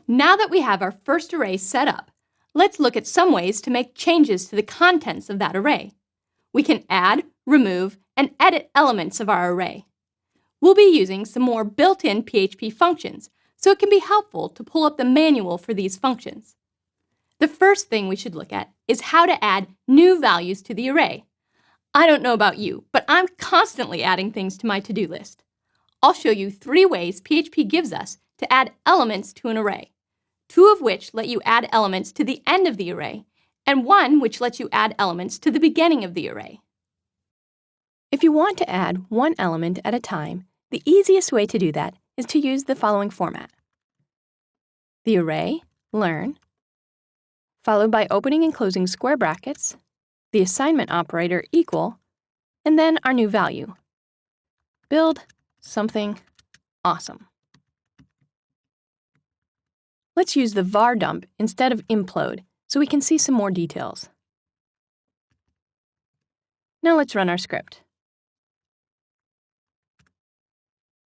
Now that we have our first array set up, let's look at some ways to make changes to the contents of that array. We can add, remove, and edit elements of our array. We'll be using some more built-in PHP functions, so it can be helpful to pull up the manual for these functions. The first thing we should look at is how to add new values to the array. I don't know about you, but I'm constantly adding things to my to-do list. I'll show you 3 ways PHP gives us to add elements to an array, 2 of which let you add elements to the end of the array, and 1 which lets you add elements to the beginning of the array. If you want to add one element at a time, the easiest way to do that is to use the following format. The array, learn, followed by opening and closing square brackets, the assignment operator equal, and then our new value. Build something awesome. Let's use the var dump instead of implode so we can see some more details. Now let's run our script.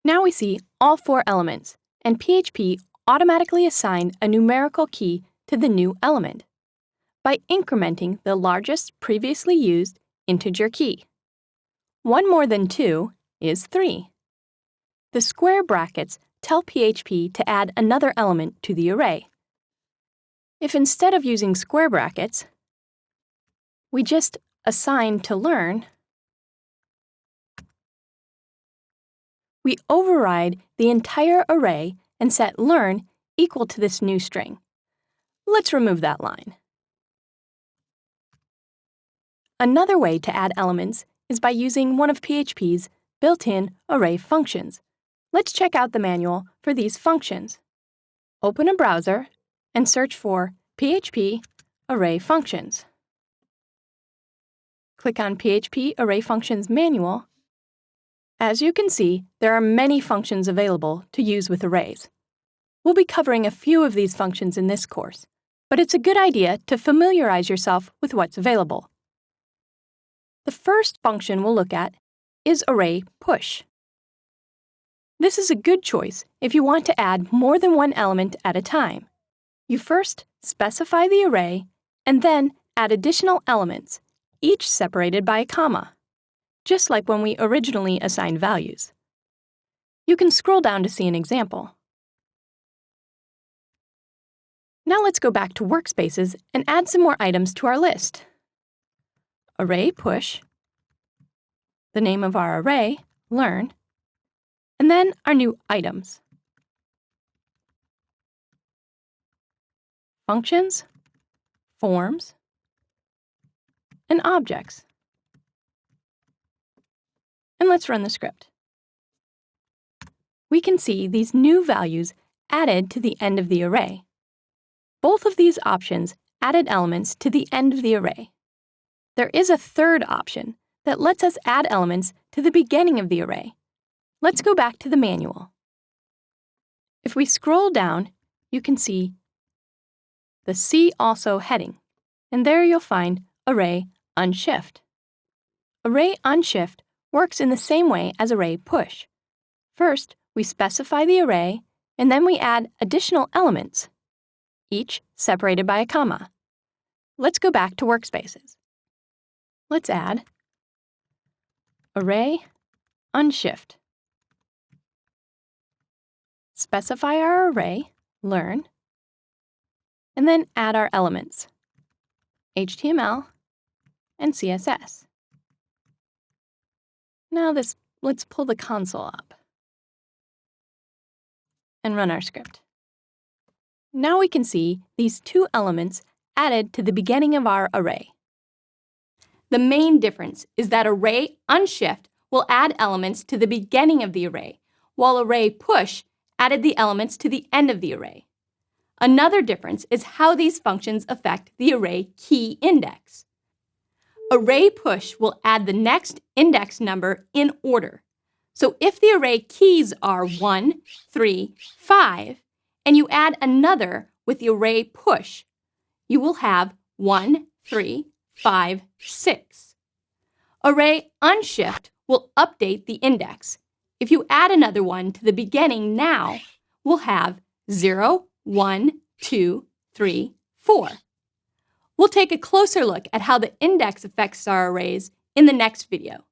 Now we see all 4 elements, and PHP automatically assigned a numerical key to the new element by incrementing the largest previously used integer key. 1 more than 2 is 3. The square brackets tell PHP to add another element to the array. If instead of using square brackets, we just assign to learn, we override the entire array and set learn equal to this new string. Let's remove that line. Another way to add elements is by using one of PHP's built-in array functions. Let's check out the manual for these functions. Open a browser and search for PHP Array Functions. Click on PHP Array Functions Manual. As you can see, there are many functions available to use with arrays. We'll be covering a few of these functions in this course, but it's a good idea to familiarize yourself with what's available. The first function we'll look at is array push. This is a good choice if you want to add more than one element at a time. You first specify the array and then add additional elements, each separated by a comma, just like when we originally assigned values. You can scroll down to see an example. Now let's go back to Workspaces and add some more items to our list. Array push, the name of our array, learn, and then our new items. Functions, forms, and objects. And let's run the script. We can see these new values added to the end of the array. Both of these options added elements to the end of the array. There is a third option that lets us add elements to the beginning of the array. Let's go back to the manual. If we scroll down, you can see the See Also heading, and there you'll find Array Unshift. Array Unshift works in the same way as Array Push. First, we specify the array, and then we add additional elements, each separated by a comma. Let's go back to Workspaces. Let's add Array Unshift. Specify our array, learn, and then add our elements, HTML and CSS. Now let's pull the console up and run our script. Now we can see these 2 elements added to the beginning of our array. The main difference is that Array Unshift will add elements to the beginning of the array, while Array Push added the elements to the end of the array. Another difference is how these functions affect the array key index. Array Push will add the next index number in order. So if the array keys are 1, 3, 5, and you add another with the Array Push, you will have 1, 3, 5, 6. Array Unshift will update the index. If you add another one to the beginning now, we'll have 0, 1, 2, 3, 4. We'll take a closer look at how the index affects our arrays in the next video.